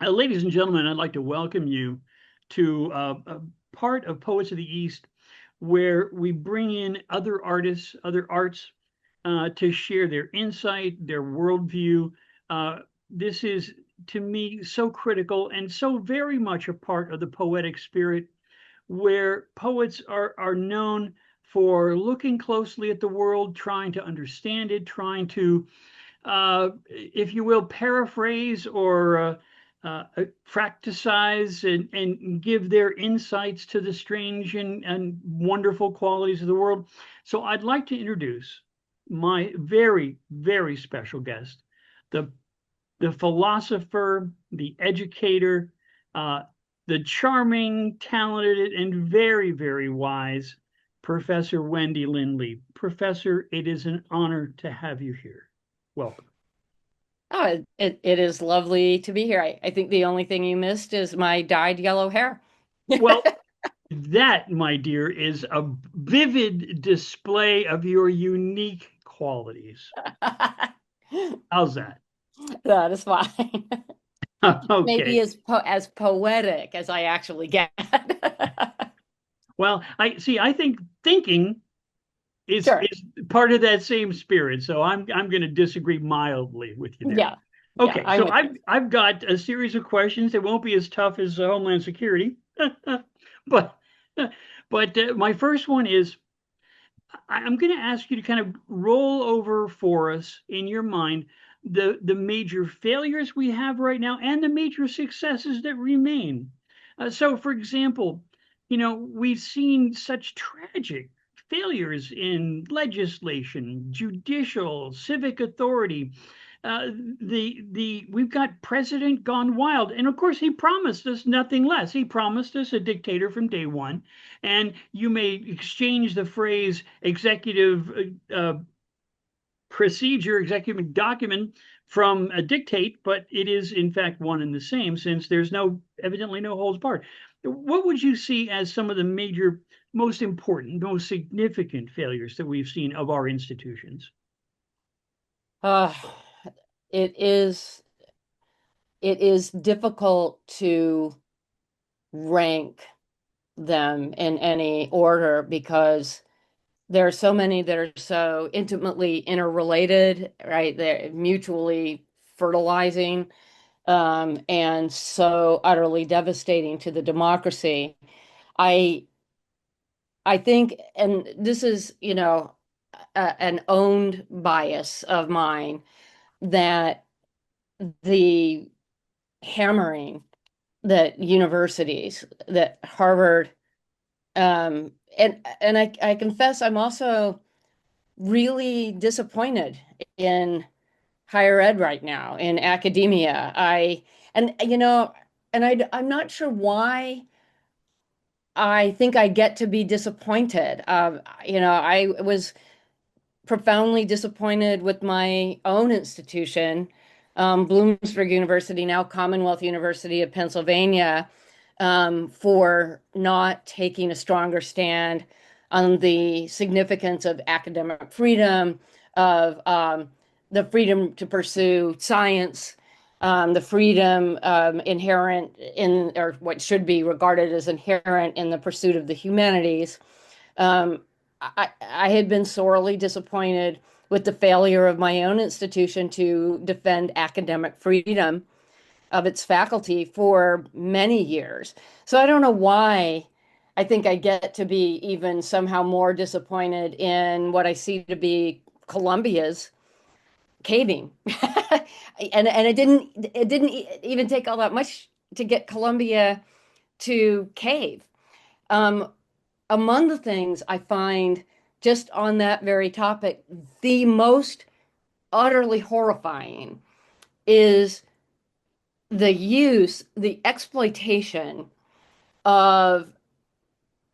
Ladies and gentlemen, I'd like to welcome you to a part of Poets of the East where we bring in other artists, other arts, to share their insight, their worldview. Uh, this is, to me, so critical and so very much a part of the poetic spirit, where poets are known for looking closely at the world, trying to understand it, trying to if you will, paraphrase or fracticize and give their insights to the strange and wonderful qualities of the world. So I'd like to introduce my very, very special guest, the the philosopher, the educator, uh, the charming, talented, and very, very wise Professor Wendy Lynne. Professor, it is an honor to have you here. Welcome. Oh, it is lovely to be here. I think the only thing you missed is my dyed yellow hair. Well, that, my dear, is a vivid display of your unique qualities. How's that? That is fine. Maybe Okay. as poetic as I actually get. Well, I see. I think thinking Sure. is part of that same spirit. So I'm going to disagree mildly with you there. Yeah. Yeah, Okay. I'm So with you. I've got a series of questions that won't be as tough as Homeland Security, but my first one is I'm going to ask you to kind of roll over for us in your mind the major failures we have right now and the major successes that remain. So, for example, we've seen such tragic failures in legislation, judicial, civic authority. The we've got President gone wild, and of course he promised us nothing less. He promised us a dictator from day one, and you may exchange the phrase executive procedure, executive document from a dictate, but it is in fact one and the same since there's no evidently no holds barred. What would you see as some of the major, most important, most significant failures that we've seen of our institutions? Uh, it is it is difficult to rank them in any order because there are so many that are so intimately interrelated, right? They're mutually fertilizing, and so utterly devastating to the democracy. I I think, and this is, an owned bias of mine, that the hammering that universities, that Harvard, and I confess I'm also really disappointed in higher ed right now, in academia. And you know, I'm not sure why I think I get to be disappointed. I was profoundly disappointed with my own institution, Bloomsburg University, now Commonwealth University of Pennsylvania, for not taking a stronger stand on the significance of academic freedom, of the freedom to pursue science, the freedom inherent in, or what should be regarded as inherent in the pursuit of the humanities. Um, I had been sorely disappointed with the failure of my own institution to defend academic freedom of its faculty for many years. So I don't know why I think I get to be even somehow more disappointed in what I see to be Columbia's caving. And it didn't even take all that much to get Columbia to cave. Um, Among the things I find just on that very topic, the most utterly horrifying is the exploitation of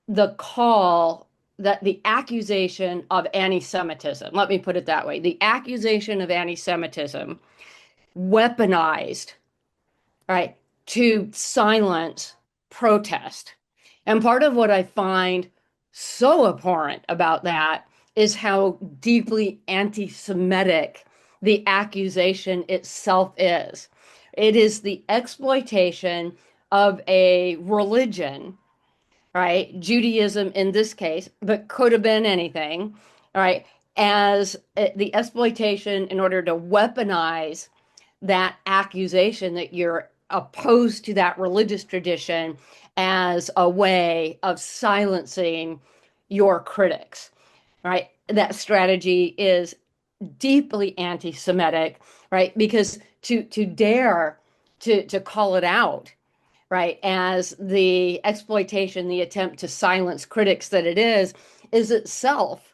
the call, that the accusation of anti-Semitism. Let me put it that way. The accusation of anti-Semitism weaponized, right, to silence protest. And part of what I find so abhorrent about that is how deeply anti Semitic the accusation itself is. It is the exploitation of a religion, right? Judaism in this case, but could have been anything, right? As the exploitation in order to weaponize that accusation that you're opposed to that religious tradition as a way of silencing your critics, right? That strategy is deeply anti-Semitic, right? Because to dare to call it out, right, as the exploitation, the attempt to silence critics that it is itself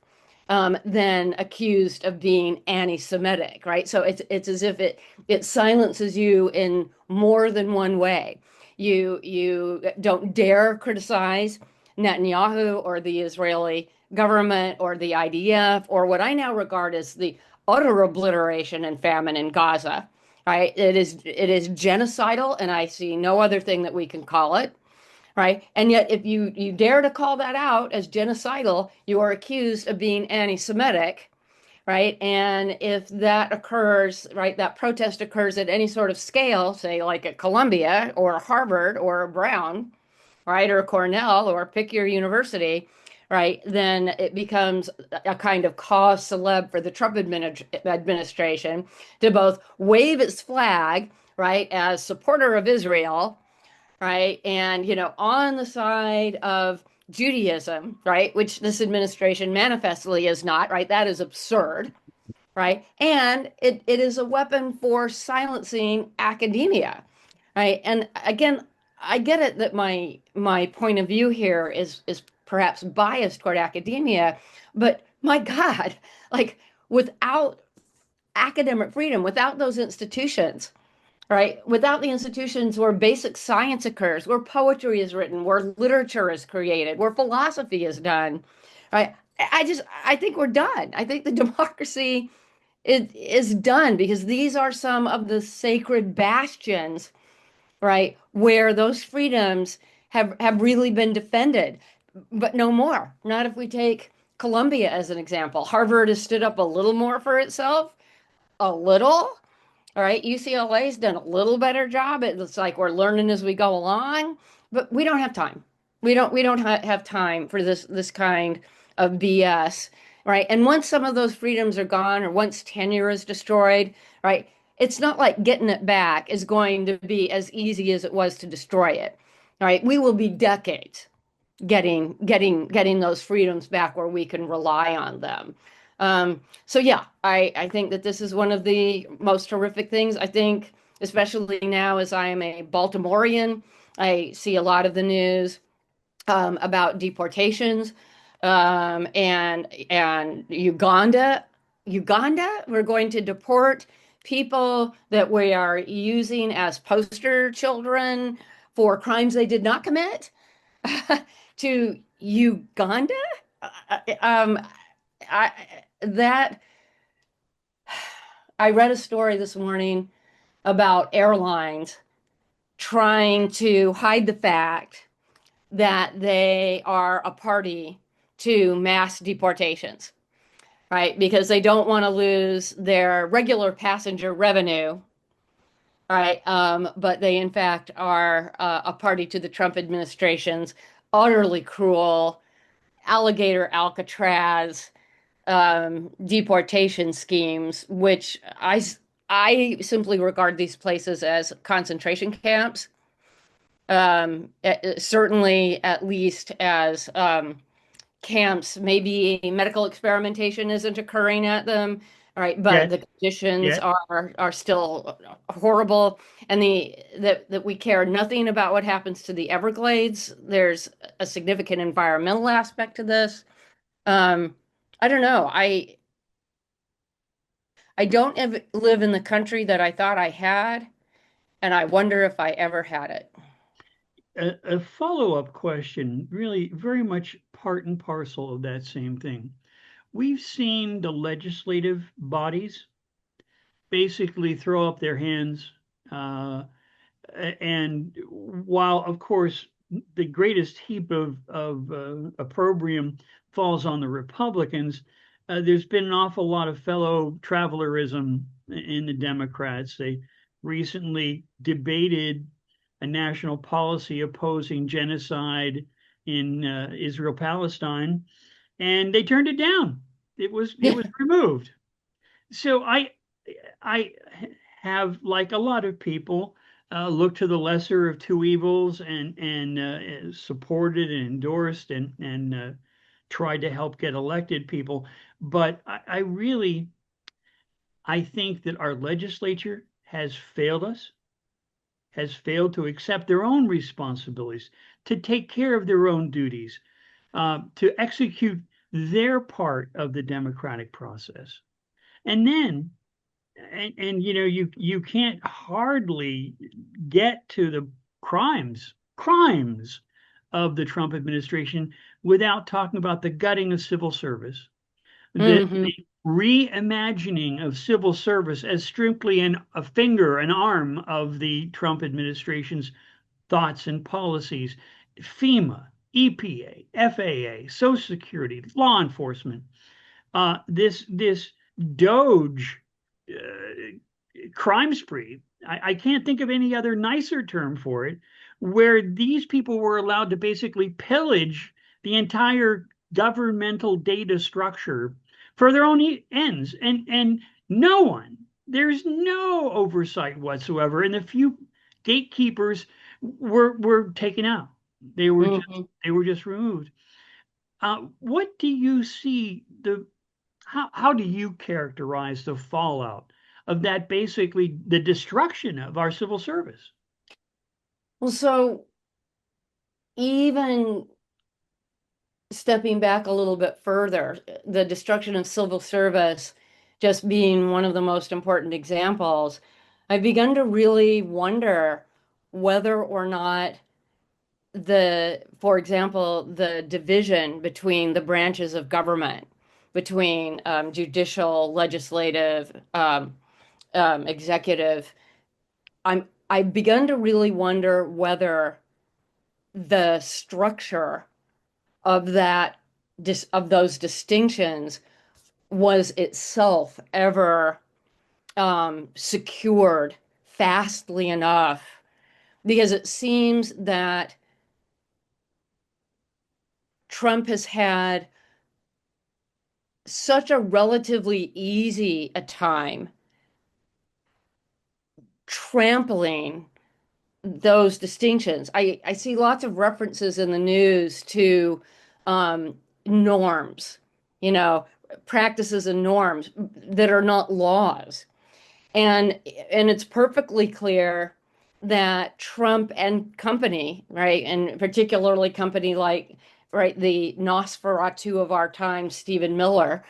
then accused of being anti-Semitic, right? So it's as if it silences you in more than one way. You don't dare criticize Netanyahu or the Israeli government or the IDF or what I now regard as the utter obliteration and famine in Gaza. Right? It is genocidal, and I see no other thing that we can call it. Right? And yet, if you dare to call that out as genocidal, you are accused of being anti-Semitic, right? And if that occurs, right, that protest occurs at any sort of scale, say like at Columbia or Harvard or Brown, right, or Cornell, or pick your university, right, then it becomes a kind of cause celeb for the Trump administration to both wave its flag, right, as supporter of Israel, right, and, on the side of Judaism, right, which this administration manifestly is not, right, that is absurd, right, and it is a weapon for silencing academia, right? And again, I get it that my point of view here is perhaps biased toward academia, but my God, like without academic freedom, without those institutions, right? Without the institutions where basic science occurs, where poetry is written, where literature is created, where philosophy is done, right? I think we're done. I think the democracy is done because these are some of the sacred bastions, right, where those freedoms have really been defended, but no more. Not if we take Columbia as an example. Harvard has stood up a little more for itself, a little. All right, UCLA's done a little better job. It looks like we're learning as we go along, but we don't have time. We don't have time for this kind of BS, right? And once some of those freedoms are gone, or once tenure is destroyed, right? It's not like getting it back is going to be as easy as it was to destroy it. All right, we will be decades getting those freedoms back where we can rely on them. So yeah, I think that this is one of the most horrific things. I think, especially now as I am a Baltimorean, I see a lot of the news about deportations and Uganda, we're going to deport people that we are using as poster children for crimes they did not commit to Uganda. Um, I that I read a story this morning about airlines trying to hide the fact that they are a party to mass deportations, right? Because they don't want to lose their regular passenger revenue, right? But they, in fact, are a party to the Trump administration's utterly cruel alligator Alcatraz deportation schemes, which I simply regard these places as concentration camps. Certainly, at least as camps, maybe medical experimentation isn't occurring at them, right? But Yet, the conditions yet. are still horrible, and that we care nothing about what happens to the Everglades. There's a significant environmental aspect to this. Um, I don't know. I don't live in the country that I thought I had, and I wonder if I ever had it. A follow-up question, really very much part and parcel of that same thing. We've seen the legislative bodies basically throw up their hands. Uh, and while, of course, the greatest heap of opprobrium falls on the Republicans, there's been an awful lot of fellow travelerism in the Democrats. recently debated a national policy opposing genocide in Israel-Palestine, and they turned it down. It was removed. So I have, like a lot of people, looked to the lesser of two evils and supported and endorsed and tried to help get elected people. But I really I think that our legislature has failed us, has failed to accept their own responsibilities, to take care of their own duties, to execute their part of the democratic process. And then, and you know, you can't hardly get to the crimes of the Trump administration without talking about the gutting of civil service, Hmm. the reimagining of civil service as strictly a finger, an arm of the Trump administration's thoughts and policies. FEMA, EPA, FAA, Social Security, law enforcement, this Doge crime spree. I can't think of any other nicer term for it, where these people were allowed to basically pillage the entire governmental data structure for their own ends, and no one, there's no oversight whatsoever, and the few gatekeepers were taken out. They were just Hmm. they were just removed. What do you see the how do you characterize the fallout of that, basically the destruction of our civil service? Well, so even stepping back a little bit further, the destruction of civil service just being one of the most important examples, I've begun to really wonder whether or not for example, the division between the branches of government, between judicial, legislative, executive, I've begun to really wonder whether the structure of of those distinctions was itself ever secured fastly enough, because it seems that Trump has had such a relatively easy a time trampling those distinctions. I see lots of references in the news to norms, you know, practices and norms that are not laws. And and it's perfectly clear that Trump and company, right, and particularly company like, right, the Nosferatu of our time, Stephen Miller,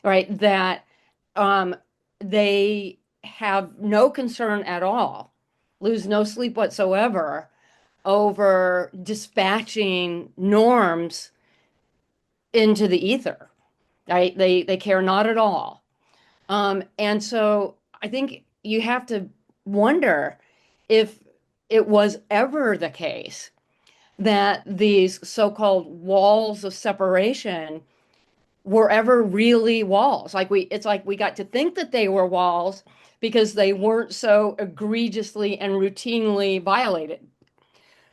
right, that um, they have no concern at all, lose no sleep whatsoever over dispatching norms into the ether, right? They care not at all. And so I think you have to wonder if it was ever the case that these so-called walls of separation were ever really walls. It's like we got to think that they were walls because they weren't so egregiously and routinely violated,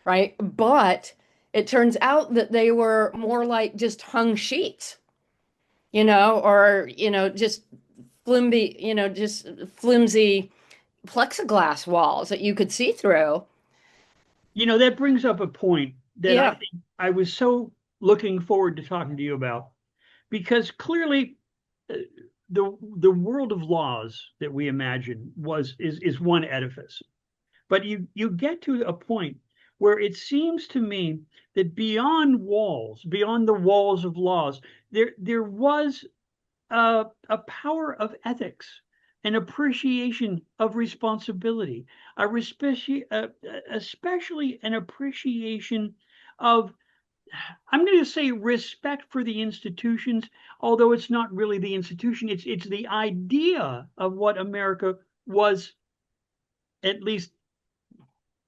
right? But it turns out that they were more like just hung sheets, or, just just flimsy plexiglass walls that you could see through. You know, that brings up a point that I Yeah. think I was so looking forward to talking to you about, because clearly uh, the world of laws that we imagine is one edifice. But you get to a point where it seems to me that beyond walls, beyond the walls of laws, there was a power of ethics, an appreciation of responsibility, especially an appreciation of, I'm going to say, respect for the institutions, although it's not really the institution. It's the idea of what America was, at least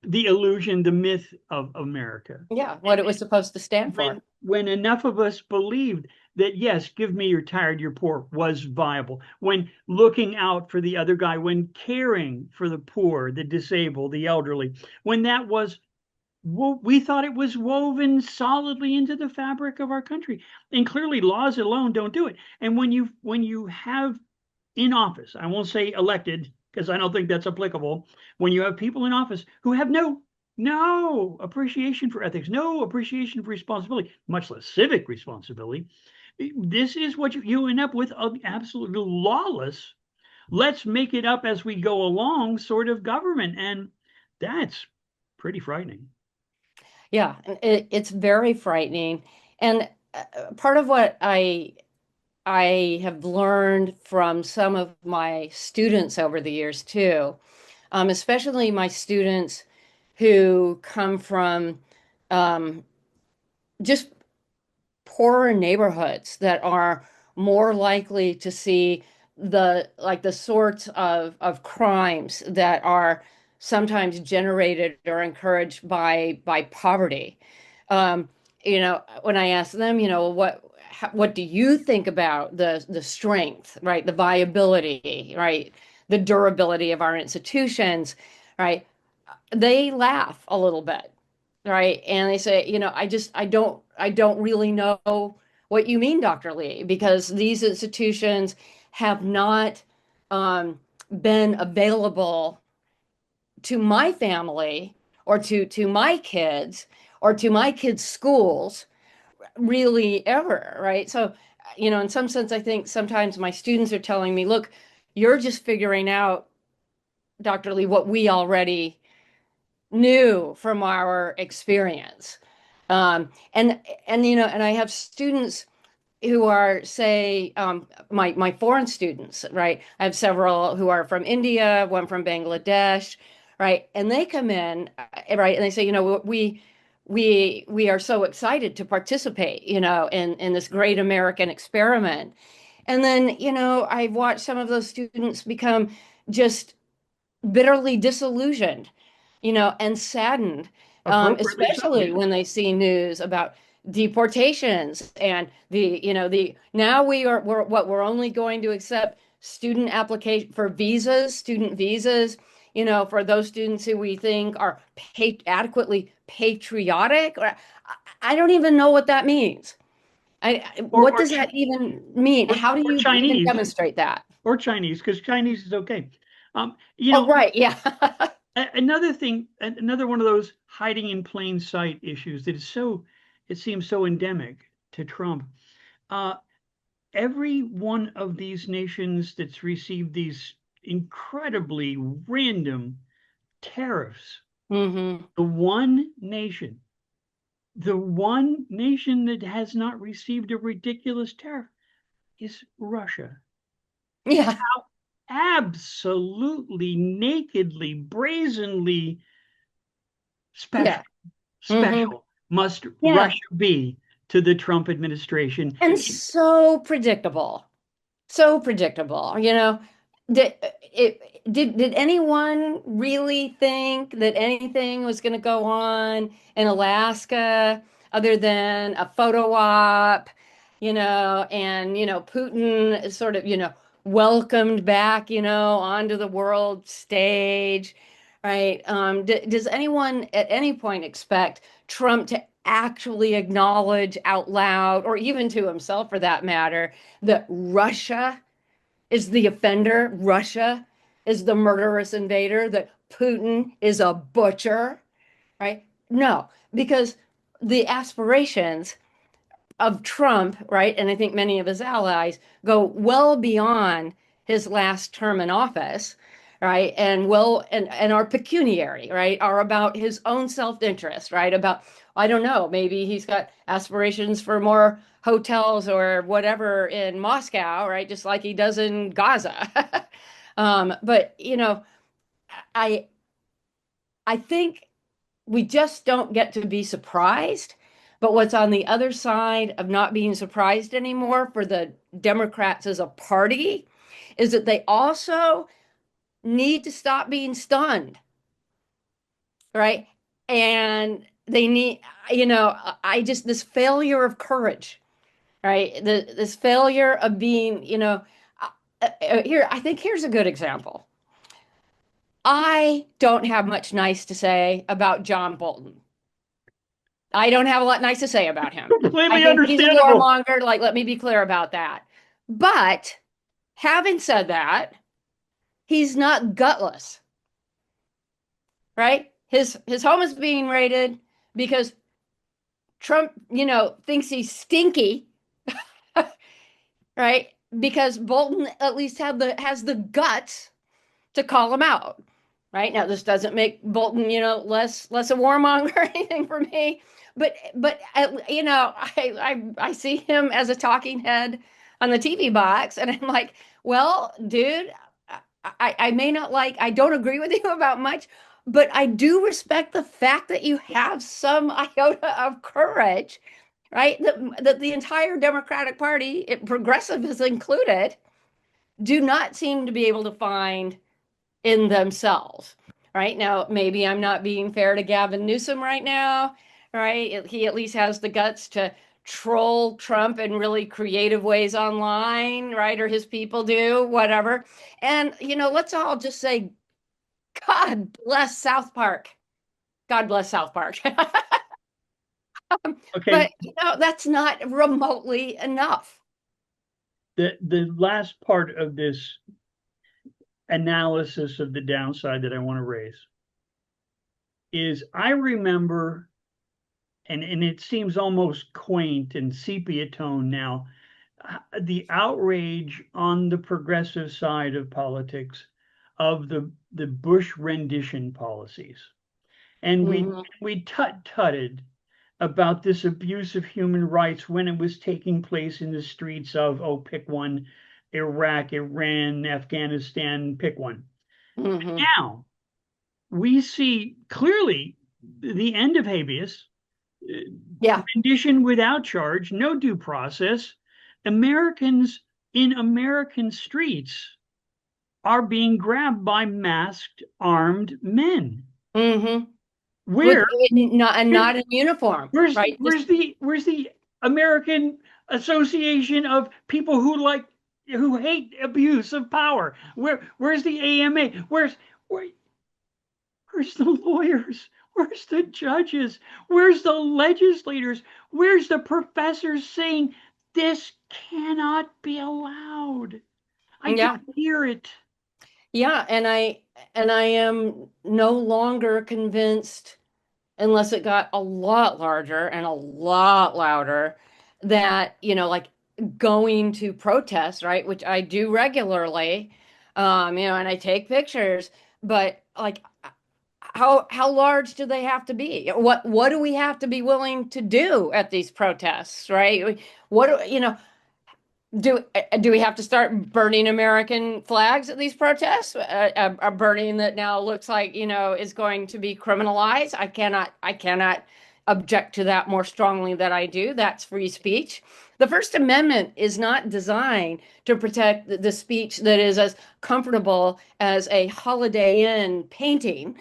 the illusion, the myth of America. Yeah, what it was supposed to stand for. When enough of us believed that yes, give me you're tired, you're poor was viable. When looking out for the other guy, when caring for the poor, the disabled, the elderly, when that was we thought it was woven solidly into the fabric of our country. And clearly laws alone don't do it. And when you have in office, I won't say elected because I don't think that's applicable. When you have people in office who have no appreciation for ethics, no appreciation for responsibility, much less civic responsibility, this is what you end up with, absolutely lawless. Let's make it up as we go along sort of government, and that's pretty frightening. Yeah, it's very frightening. And part of what I have learned from some of my students over the years too, especially my students who come from um, just poorer neighborhoods that are more likely to see the sorts of crimes that are sometimes generated or encouraged by poverty. Um, when I ask them, what do you think about the strength, right? The viability, right? The durability of our institutions, right? They laugh a little bit, right? And they say, I don't really know what you mean, Dr. Lee, because these institutions have not been available to my family or to my kids or to my kids' schools really ever, right? So, in some sense, I think sometimes my students are telling me, look, you're just figuring out, Dr. Lee, what we already knew from our experience. And I have students who are, say, my foreign students, right? I have several who are from India, one from Bangladesh, right? And they come in, right, and they say, we are so excited to participate, in this great American experiment. And then, I've watched some of those students become just bitterly disillusioned, and saddened, Appropriately so, especially yeah. when they see news about deportations and the now we're only going to accept student application for visas, student visas, for those students who we think are adequately patriotic. Or I don't even know what that means. Or What does that even mean? How do or you even Chinese demonstrate that? or Chinese because Chinese is okay. You Oh, know, right, yeah. another thing, another one of those hiding in plain sight issues that is so, it seems so endemic to Trump. Uh, every one of these nations that's received these incredibly random tariffs, Hmm. the one nation, the one nation that has not received a ridiculous tariff is Russia. Yeah, Absolutely nakedly, brazenly special, yeah. Hmm. special must Yeah. Russia be to the Trump administration. And so predictable. So predictable. Did did anyone really think that anything was going to go on in Alaska other than a photo op, and Putin is sort of, welcomed back, onto the world stage, right? Does anyone at any point expect Trump to actually acknowledge out loud, or even to himself for that matter, that Russia is the offender, Russia is the murderous invader, that Putin is a butcher, right? No, because the aspirations of Trump, right, and I think many of his allies go well beyond his last term in office, right, and are pecuniary, right, are about his own self-interest, right, about, I don't know, maybe he's got aspirations for more hotels or whatever in Moscow, right, just like he does in Gaza. But I I think we just don't get to be surprised. But what's on the other side of not being surprised anymore for the Democrats as a party is that they also need to stop being stunned, right? And they need, I just, this failure of courage, right? This failure of being, here, I think here's a good example. I don't have much nice to say about John Bolton. I don't have a lot nice to say about him. I Completely think he's a understandable. warmonger. Like, let me be clear about that. But having said that, he's not gutless, right? His home is being raided because Trump, thinks he's stinky, right? Because Bolton at least has the guts to call him out. Right now, this doesn't make Bolton, less a warmonger or anything for me, but I see him as a talking head on the TV box, and I'm like, well, dude, I may not I don't agree with you about much, but I do respect the fact that you have some iota of courage, right? That the entire Democratic Party, progressives included, do not seem to be able to find in themselves. Right now, maybe I'm not being fair to Gavin Newsom right now, right? He at least has the guts to troll Trump in really creative ways online, right? Or his people do, whatever. And, let's all just say, God bless South Park. God bless South Park. Okay, But, that's not remotely enough. the last part of this analysis of the downside that I want to raise is I remember, and it seems almost quaint and sepia tone now, the outrage on the progressive side of politics of the Bush rendition policies. And Mhm. we tut-tutted about this abuse of human rights when it was taking place in the streets of, oh, pick one, Iraq, Iran, Afghanistan, pick one. Mhm. Now we see clearly the end of habeas, Yeah. rendition without charge, no due process. Americans in American streets are being grabbed by masked, armed men. Mhm. With Where not in uniform, right? Just where's the American Association of people who hate abuse of power? Where's the AMA? Where's the lawyers? Where's the judges? Where's the legislators? Where's the professors saying this cannot be allowed? I yeah. don't hear it. Yeah, and I am no longer convinced, unless it got a lot larger and a lot louder, that, going to protest, right, which I do regularly, and I take pictures, but like how large do they have to be? What do we have to be willing to do at these protests, right? What do do we have to start burning American flags at these protests? A burning that now looks like, is going to be criminalized. I cannot object to that more strongly than I do. That's free speech. The First Amendment is not designed to protect the speech that is as comfortable as a Holiday Inn painting,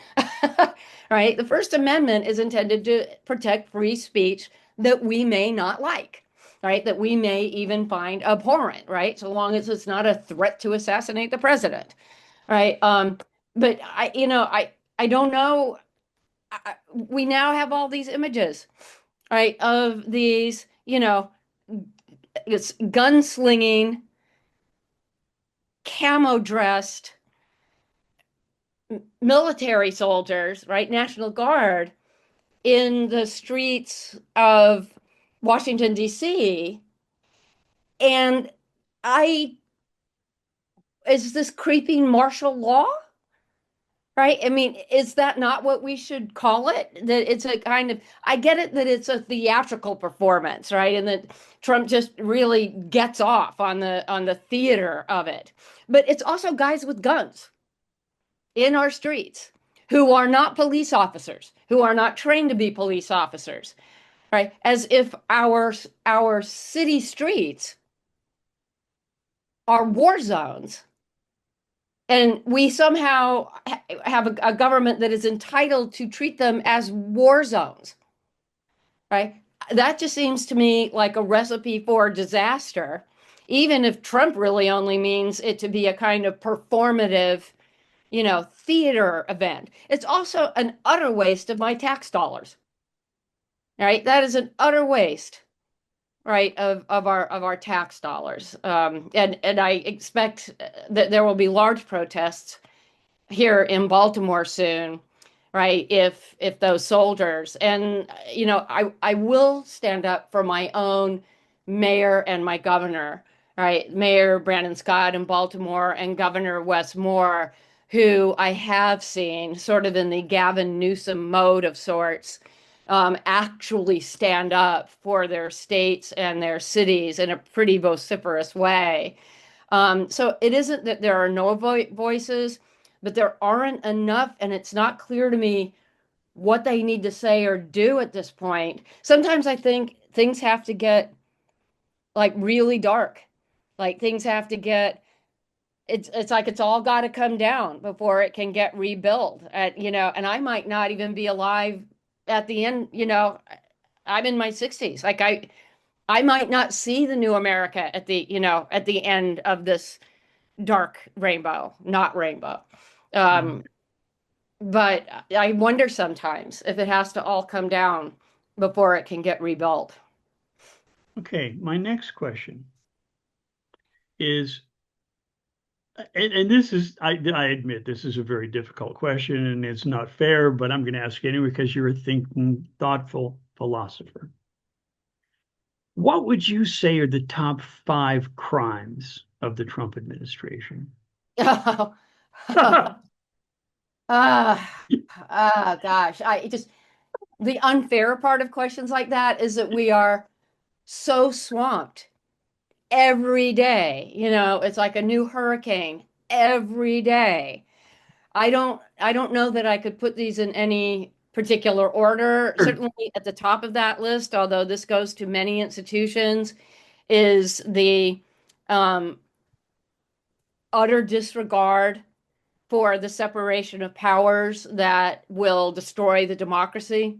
right? The First Amendment is intended to protect free speech that we may not like, right? That we may even find abhorrent, right? So long as it's not a threat to assassinate the president, right? But I don't know. We now have all these images, right, of these, it's gunslinging, camo dressed military soldiers, right, National Guard in the streets of Washington, D.C. And I is this creeping martial law? Right? I mean, is that not what we should call it? That it's a kind of, I get it that it's a theatrical performance, right? And that Trump just really gets off on the theater of it. But it's also guys with guns in our streets who are not police officers, who are not trained to be police officers, right? As if our city streets are war zones. And we somehow have a government that is entitled to treat them as war zones, right? That just seems to me like a recipe for disaster, even if Trump really only means it to be a kind of performative, theater event. It's also an utter waste of my tax dollars, right? That is an utter waste, right, of our tax dollars. And I expect that there will be large protests here in Baltimore soon, right? If those soldiers, and I will stand up for my own mayor and my governor, right? Mayor Brandon Scott in Baltimore and Governor Wes Moore, who I have seen sort of in the Gavin Newsom mode of sorts, actually stand up for their states and their cities in a pretty vociferous way. So it isn't that there are no voices, but there aren't enough, and it's not clear to me what they need to say or do at this point. Sometimes I think things have to get like really dark. Like things have to get it's like it's all got to come down before it can get rebuilt. And I might not even be alive at the end, I'm in my 60s. Like I might not see the new America at the end of this dark rainbow, not rainbow. Mm. Um, but I wonder sometimes if it has to all come down before it can get rebuilt. Okay, my next question is, and this is, I admit this is a very difficult question and it's not fair, but I'm going to ask you anyway because you're a thinking, thoughtful philosopher. What would you say are the top five crimes of the Trump administration? Ah, gosh. The unfair part of questions like that is that we are so swamped every day. It's like a new hurricane every day. I don't know that I could put these in any particular order. Sure. Certainly at the top of that list, although this goes to many institutions, is the um, utter disregard for the separation of powers that will destroy the democracy,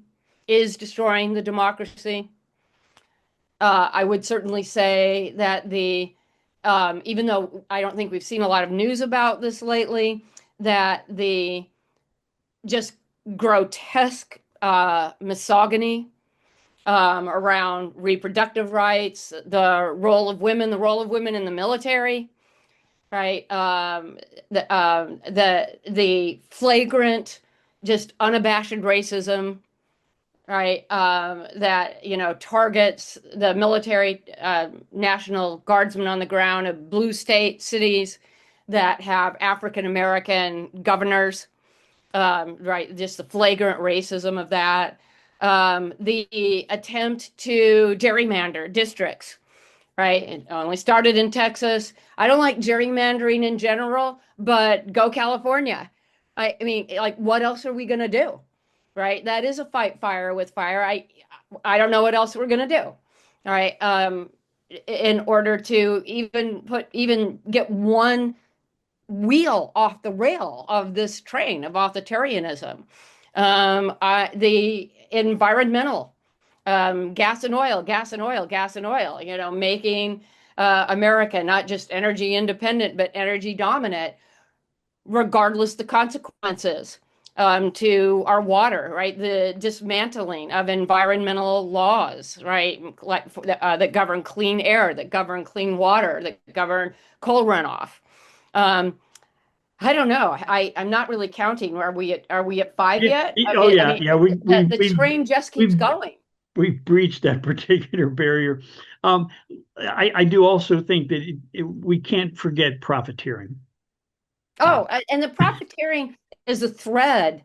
is destroying the democracy. I would certainly say that even though I don't think we've seen a lot of news about this lately, that the just grotesque misogyny around reproductive rights, the role of women in the military, right? The flagrant, just unabashed racism, right? That targets the military, National Guardsmen on the ground of blue state cities that have African American governors, right? Just the flagrant racism of that. The attempt to gerrymander districts, right? It only started in Texas. I don't like gerrymandering in general, but go California. I mean, like, what else are we going to do? Right? That is a fight fire with fire. I don't know what else we're going to do. All right. In order to even get one wheel off the rail of this train of authoritarianism. The environmental, gas and oil, gas and oil, gas and oil, making America not just energy independent, but energy dominant, regardless the consequences to our water, right? The dismantling of environmental laws, right? Like that govern clean air, that govern clean water, that govern coal runoff. Um, I don't know. I'm not really counting. Are we at five yet? I Oh mean, I yeah, mean, yeah. We the, we the we train just keeps we've going. we've breached that particular barrier. Um, I do also think that we can't forget profiteering. Uh, Oh, and the profiteering is a thread,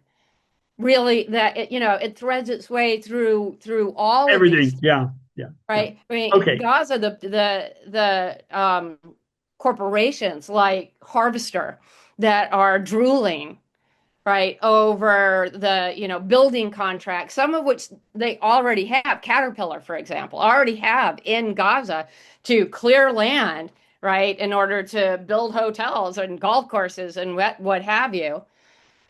really, that it threads its way through all of these, Everything. Yeah, yeah, yeah. right? I mean, Okay. Gaza, the corporations like Harvester that are drooling, right, over the building contracts, some of which they already have. Caterpillar, for example, already have in Gaza to clear land, right, in order to build hotels and golf courses and what have you.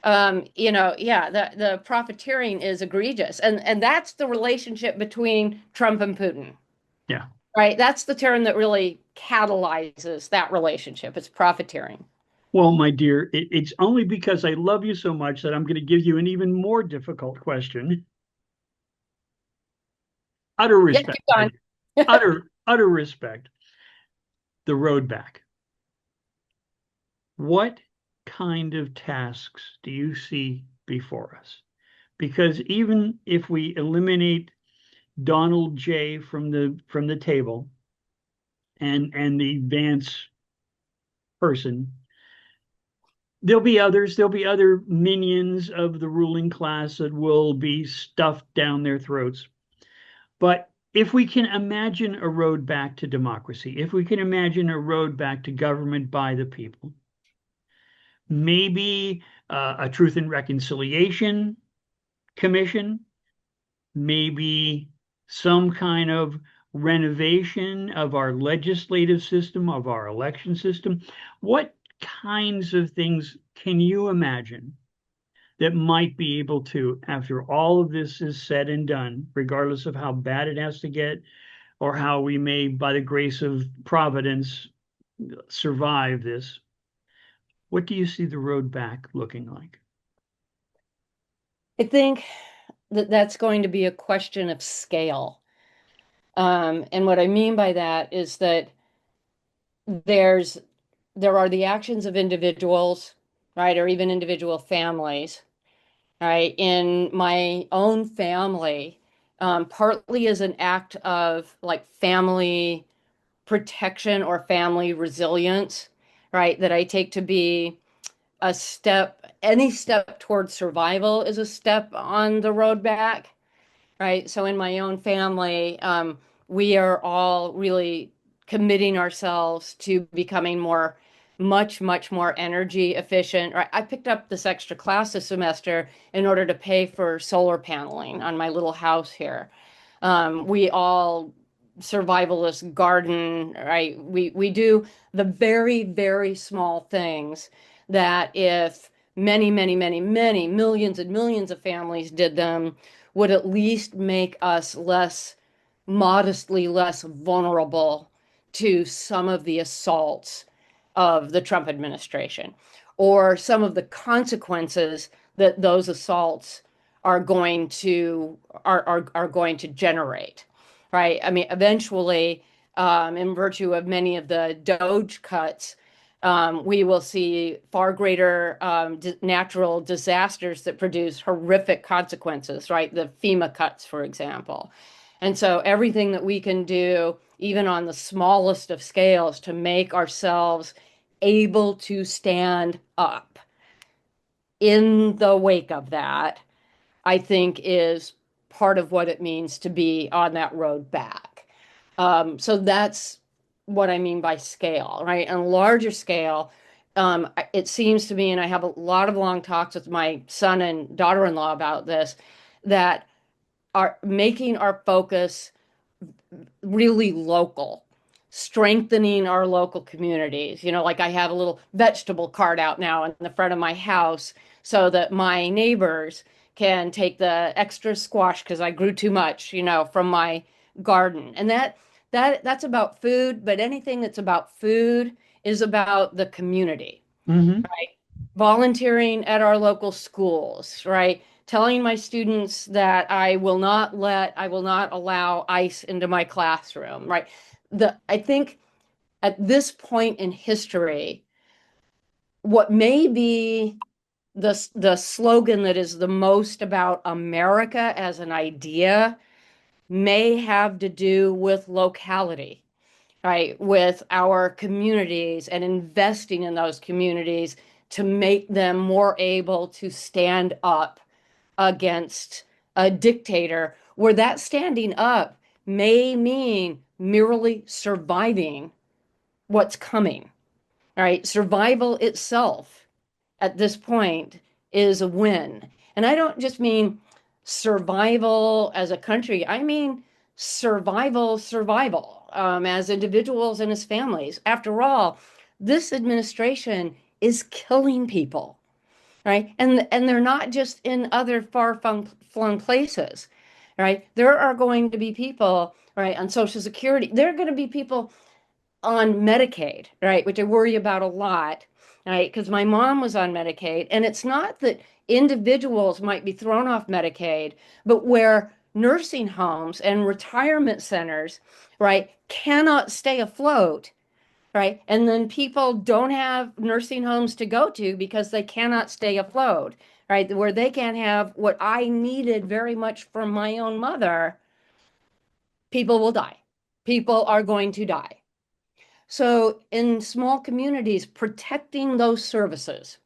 Yeah, the profiteering is egregious. And that's the relationship between Trump and Putin, Yeah. right? That's the term that really catalyzes that relationship. It's profiteering. Well, my dear, it's only because I love you so much that I'm going to give you an even more difficult question. Utter Yeah, respect, keep my going. dear. Utter respect. The road back. What kind of tasks do you see before us? Because even if we eliminate Donald J from the table and the Vance person, there'll be other minions of the ruling class that will be stuffed down their throats. But if we can imagine a road back to democracy, if we can imagine a road back to government by the people, maybe a Truth and Reconciliation Commission, maybe some kind of renovation of our legislative system, of our election system. What kinds of things can you imagine that might be able to, after all of this is said and done, regardless of how bad it has to get, or how we may, by the grace of Providence, survive this? What do you see the road back looking like? I think that that's going to be a question of scale. And what I mean by that is that there's there are the actions of individuals, right, or even individual families, right? In my own family, partly as an act of like family protection or family resilience, right? That I take to be a step, any step towards survival is a step on the road back, right? So in my own family, we are all really committing ourselves to becoming much more energy efficient. Right? I picked up this extra class this semester in order to pay for solar paneling on my little house here. We all survivalist garden, right? We do the very small things that if many millions and millions of families did them, would at least make us modestly less vulnerable to some of the assaults of the Trump administration or some of the consequences that those assaults are going to are going to generate, right? I mean, eventually, in virtue of many of the Doge cuts, we will see far greater natural disasters that produce horrific consequences, right? The FEMA cuts, for example. And so everything that we can do, even on the smallest of scales, to make ourselves able to stand up in the wake of that, I think is part of what it means to be on that road back. So that's what I mean by scale, right? On a larger scale, it seems to me, and I have a lot of long talks with my son and daughter-in-law about this, that are making our focus really local, strengthening our local communities. You know, like I have a little vegetable cart out now in the front of my house so that my neighbors can take the extra squash because I grew too much, from my garden. And that's about food, but anything that's about food is about the community, Mm-hmm. right? Volunteering at our local schools, right? Telling my students that I will not allow ICE into my classroom, right? I think at this point in history, what may be the slogan that is the most about America as an idea may have to do with locality, right? With our communities and investing in those communities to make them more able to stand up against a dictator, where that standing up may mean merely surviving what's coming, right? Survival itself at this point is a win. And I don't just mean survival as a country, I mean survival, as individuals and as families. After all, this administration is killing people, right? And they're not just in other far-flung places, right? There are going to be people, right, on Social Security. There are going to be people on Medicaid, right, which I worry about a lot, right? Because my mom was on Medicaid, and it's not that individuals might be thrown off Medicaid, but where nursing homes and retirement centers, right, cannot stay afloat, right? And then people don't have nursing homes to go to because they cannot stay afloat, right? Where they can't have what I needed very much from my own mother, people will die. People are going to die. So, in small communities, protecting those services,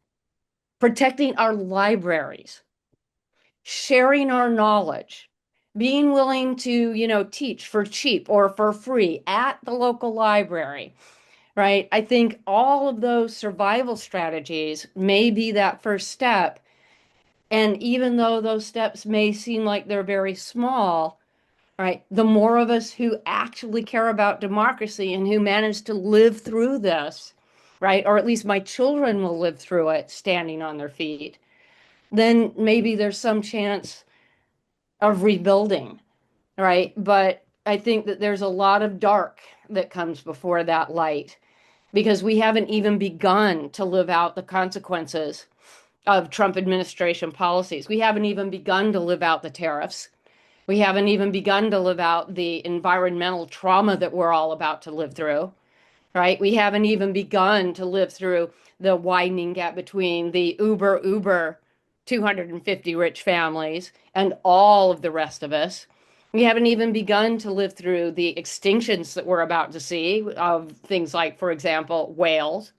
protecting our libraries, sharing our knowledge, being willing to, teach for cheap or for free at the local library, right? I think all of those survival strategies may be that first step. And even though those steps may seem like they're very small, right? The more of us who actually care about democracy and who manage to live through this, right? Or at least my children will live through it standing on their feet, then maybe there's some chance of rebuilding, right? But I think that there's a lot of dark that comes before that light because we haven't even begun to live out the consequences of Trump administration policies. We haven't even begun to live out the tariffs. We haven't even begun to live out the environmental trauma that we're all about to live through, right? We haven't even begun to live through the widening gap between the uber 250 rich families and all of the rest of us. We haven't even begun to live through the extinctions that we're about to see of things like, for example, whales,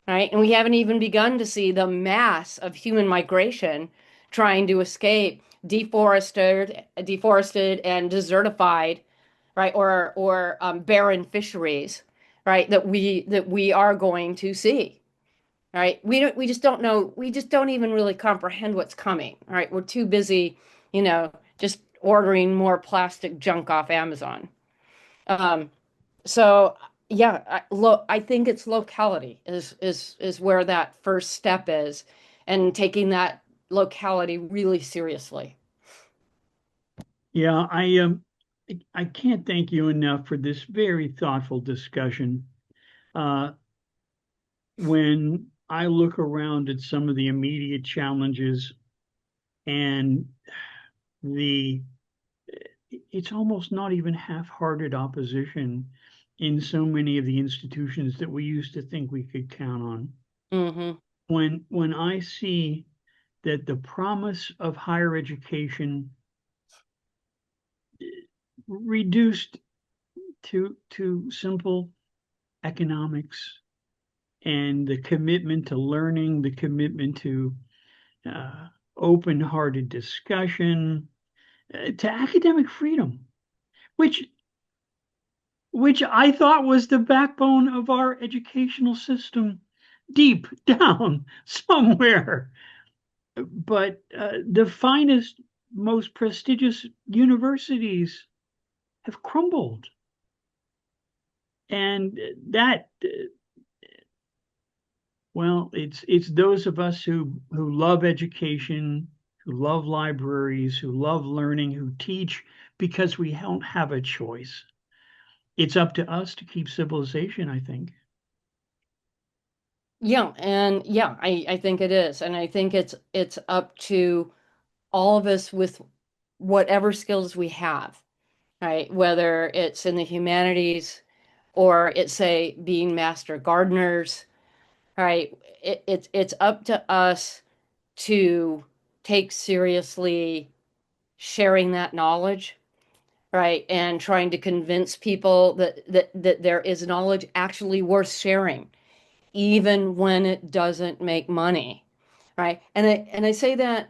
right? And we haven't even begun to see the mass of human migration trying to escape deforested and desertified, right, or barren fisheries, right, that we are going to see, right? We just don't know. We just don't even really comprehend what's coming, right? We're too busy, just ordering more plastic junk off Amazon. Um, so yeah, I think it's locality is where that first step is, and taking that locality really seriously. Yeah, I can't thank you enough for this very thoughtful discussion. Uh, when I look around at some of the immediate challenges and the it's almost not even half-hearted opposition in so many of the institutions that we used to think we could count on. Hmm. When I see that the promise of higher education reduced to simple economics and the commitment to learning, the commitment to uh, open-hearted discussion, to academic freedom, which which I thought was the backbone of our educational system deep down somewhere. But the finest, most prestigious universities have crumbled. And that, well, it's those of us who love education, who love libraries, who love learning, who teach because we don't have a choice. It's up to us to keep civilization, I think. Yeah, and yeah, I think it is. And I think it's up to all of us with whatever skills we have, right? Whether it's in the humanities or it's say being master gardeners, right? It's up to us to take seriously sharing that knowledge, right? And trying to convince people that there is knowledge actually worth sharing, even when it doesn't make money, right? And I say that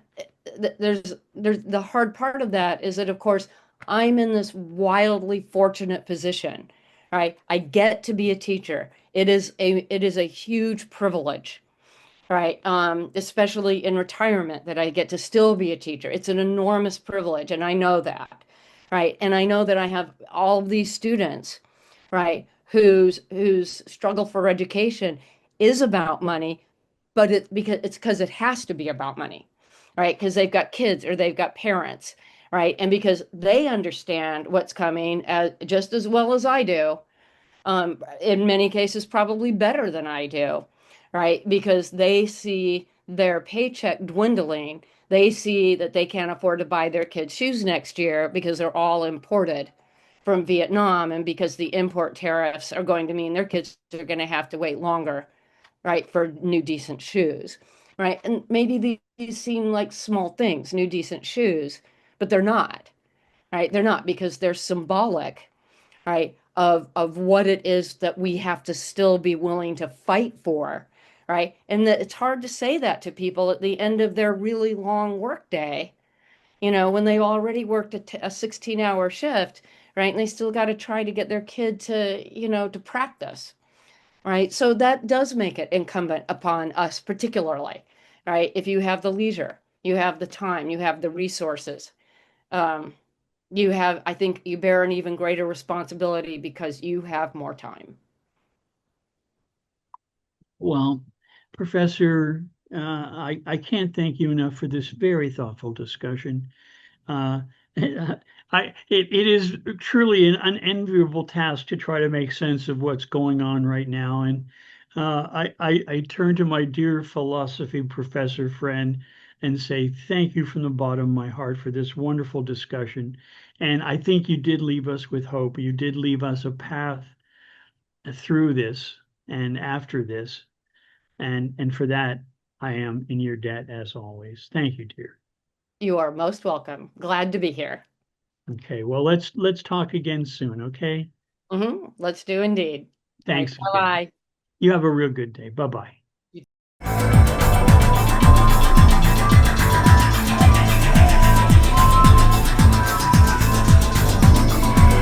there's the hard part of that is that of course I'm in this wildly fortunate position, right? I get to be a teacher. It is a huge privilege, right? Especially in retirement that I get to still be a teacher. It's an enormous privilege, and I know that. right? And I know that I have all of these students, right, whose struggle for education is about money, but it's because it has to be about money, right? Because they've got kids or they've got parents, right? And because they understand what's coming just as well as I do, in many cases, probably better than I do, right? Because they see their paycheck dwindling. They see that they can't afford to buy their kids shoes next year because they're all imported from Vietnam, and because the import tariffs are going to mean their kids are going to have to wait longer, right, for new decent shoes, right? And maybe these seem like small things, new decent shoes, but they're not, right? They're not, because they're symbolic, right, of what it is that we have to still be willing to fight for, right? And that it's hard to say that to people at the end of their really long work day, when they already worked a 16-hour shift, right? And they still got to try to get their kid to practice, right? So that does make it incumbent upon us, particularly, right? If you have the leisure, you have the time, you have the resources, um, I think you bear an even greater responsibility because you have more time. Well, Professor, I can't thank you enough for this very thoughtful discussion. Uh, it is truly an unenviable task to try to make sense of what's going on right now. And I turn to my dear philosophy professor friend and say thank you from the bottom of my heart for this wonderful discussion. And I think you did leave us with hope. You did leave us a path through this and after this. And for that, I am in your debt as always. Thank you, dear. You are most welcome. Glad to be here. Okay, well, let's talk again soon, okay? Let's do indeed. All right. Thanks again. Bye-bye. You have a real good day. Bye-bye.